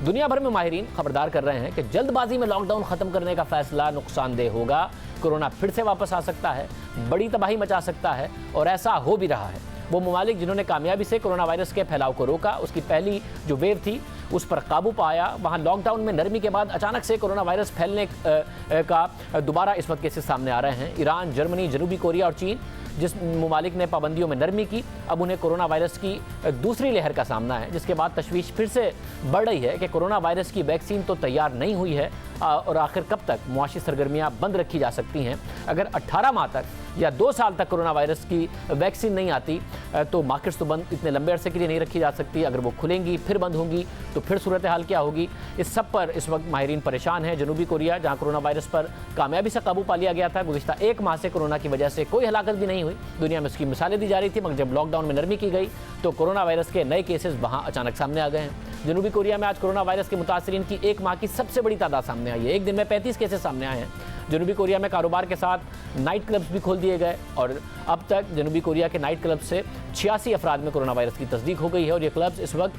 दुनिया भर में माहिरीन खबरदार कर रहे हैं कि जल्दबाजी में लॉकडाउन खत्म करने का फैसला नुकसानदेह होगा। कोरोना फिर से वापस आ सकता है, बड़ी तबाही मचा सकता है और ऐसा हो भी रहा है। वो ममालिक जिन्होंने कामयाबी से कोरोना वायरस के फैलाव को रोका, उसकी पहली जो वेव थी उस पर काबू पाया, वहाँ लॉकडाउन में नरमी के बाद अचानक से कोरोना वायरस फैलने का दोबारा इस वक्त केसेस सामने आ रहे हैं। ईरान, जर्मनी, जनूबी कोरिया और चीन, जिस ममालिक ने पाबंदियों में नरमी की, अब उन्हें कोरोना वायरस की दूसरी लहर का सामना है, जिसके बाद तशवीश फिर से बढ़ रही है कि कोरोना वायरस की वैक्सीन तो तैयार नहीं हुई है और आखिर कब तक मुआशी सरगर्मियाँ बंद रखी जा सकती हैं। अगर 18 माह तक या 2 साल तक कोरोना वायरस की वैक्सीन नहीं आती तो मार्केट्स तो बंद इतने लंबे अरसे के लिए नहीं रखी जा सकती। अगर वो खुलेंगी फिर बंद होंगी तो फिर सूरत हाल क्या होगी। इस सब पर इस वक्त माहिरीन परेशान है। जनूबी कोरिया, जहाँ कोरोना वायरस पर कामयाबी से काबू पा लिया गया था, गुज़िश्ता 1 माह से कोरोना की वजह से कोई हलाकत भी नहीं हुई। दुनिया में उसकी मिसालें दी जा रही थी, मगर जब लॉकडाउन में नरमी की गई तो कोरोना वायरस के नए केसेस वहाँ अचानक सामने आ गए हैं। जनूबी कोरिया में आज कोरोना वायरस के मुतासरीन की 1 माह की सबसे बड़ी तादाद सामने आई है। एक दिन में 35 केसेस सामने आए हैं। जनूबी कोरिया में कारोबार के साथ नाइट क्लब्स भी खोल दिए गए और अब तक जनूबी कोरिया के नाइट क्लब से 86 अफराद में कोरोना वायरस की तस्दीक हो गई है और ये क्लब्स इस वक्त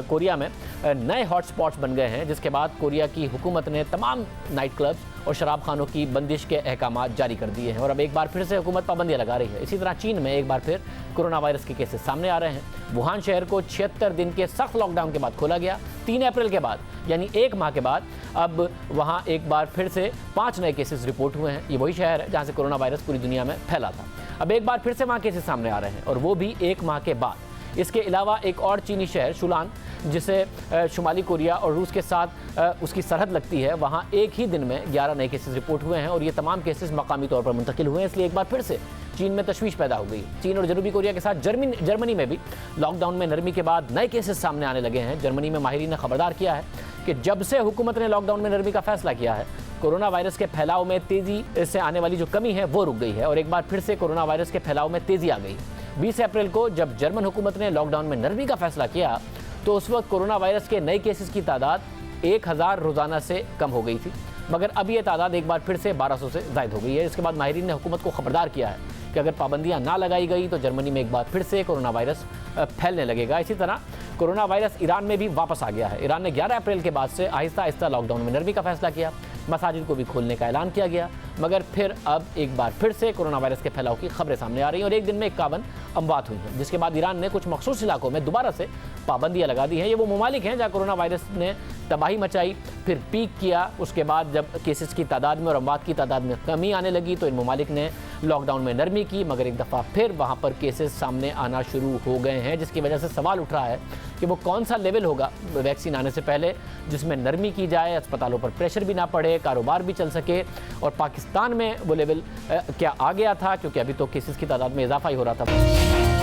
कोरिया में नए हॉटस्पॉट्स बन गए हैं, जिसके बाद कोरिया की हुकूमत ने तमाम नाइट क्लब्स और शराब खानों की बंदिश के अहकाम जारी कर दिए हैं और अब एक बार फिर से हुकूमत पाबंदियाँ लगा रही है। इसी तरह चीन में एक बार फिर कोरोना वायरस के केसेस सामने आ रहे हैं। वुहान शहर को 76 दिन के सख्त लॉकडाउन के बाद खोला गया। 3 अप्रैल के बाद यानी 1 माह के बाद अब वहाँ एक बार फिर से 5 नए केसेस रिपोर्ट हुए हैं। ये वही शहर है जहाँ से कोरोना वायरस पूरी दुनिया में फैला था। अब एक बार फिर से वहाँ केसेस सामने आ रहे हैं और वो भी 1 माह के बाद। इसके अलावा एक और चीनी शहर शुलान, जिसे शुमाली कोरिया और रूस के साथ उसकी सरहद लगती है, वहाँ एक ही दिन में 11 नए केसेस रिपोर्ट हुए हैं और ये तमाम केसेस मकामी तौर पर मुंतकिल हुए हैं। इसलिए एक बार फिर से चीन में तशवीश पैदा हो गई। चीन और जनूबी कोरिया के साथ जर्मनी में भी लॉकडाउन में नरमी के बाद नए केसेस सामने आने लगे हैं। जर्मनी में माहिरीन ने खबरदार किया है कि जब से हुकूमत ने लॉकडाउन में नरमी का फैसला किया है, कोरोना वायरस के फैलाव में तेज़ी से आने वाली जो कमी है वो रुक गई है और एक बार फिर से कोरोना वायरस के फैलाव में तेज़ी आ गई। 20 अप्रैल को जब जर्मन हुकूमत ने लॉकडाउन में नरमी का फैसला किया तो उस वक्त कोरोना वायरस के नए केसेस की तादाद 1000 रोज़ाना से कम हो गई थी, मगर अब ये तादाद एक बार फिर से 1200 से ज़ायद हो गई है। इसके बाद माहिरीन ने हुकूमत को खबरदार किया है कि अगर पाबंदियाँ ना लगाई गई तो जर्मनी में एक बार फिर से कोरोना वायरस फैलने लगेगा। इसी तरह कोरोना वायरस ईरान में भी वापस आ गया है। ईरान ने 11 अप्रैल के बाद से आहिस्ता आहिस्ता लॉकडाउन में नरमी का फैसला किया, मसाजिद को भी खोलने का ऐलान किया गया, मगर फिर अब एक बार फिर से कोरोना वायरस के फैलाव की खबरें सामने आ रही हैं और एक दिन में 51 अमवात हुई हैं, जिसके बाद ईरान ने कुछ मखसूस इलाकों में दोबारा से पाबंदियाँ लगा दी हैं। ये वो ममालिक हैं जहाँ कोरोना वायरस ने तबाही मचाई, फिर पीक किया, उसके बाद जब केसेस की तादाद में और अमवात की तादाद में कमी आने लगी तो इन ममालिक ने लॉकडाउन में नरमी की, मगर एक दफ़ा फिर वहाँ पर केसेस सामने आना शुरू हो गए हैं, जिसकी वजह से सवाल उठ रहा है कि वो कौन सा लेवल होगा वैक्सीन आने से पहले जिसमें नरमी की जाए, अस्पतालों पर प्रेशर भी ना पड़े, कारोबार भी चल सके। और पाकिस्तान में वो लेवल क्या आ गया था, क्योंकि अभी तो केसेस की तादाद में इजाफा ही हो रहा था।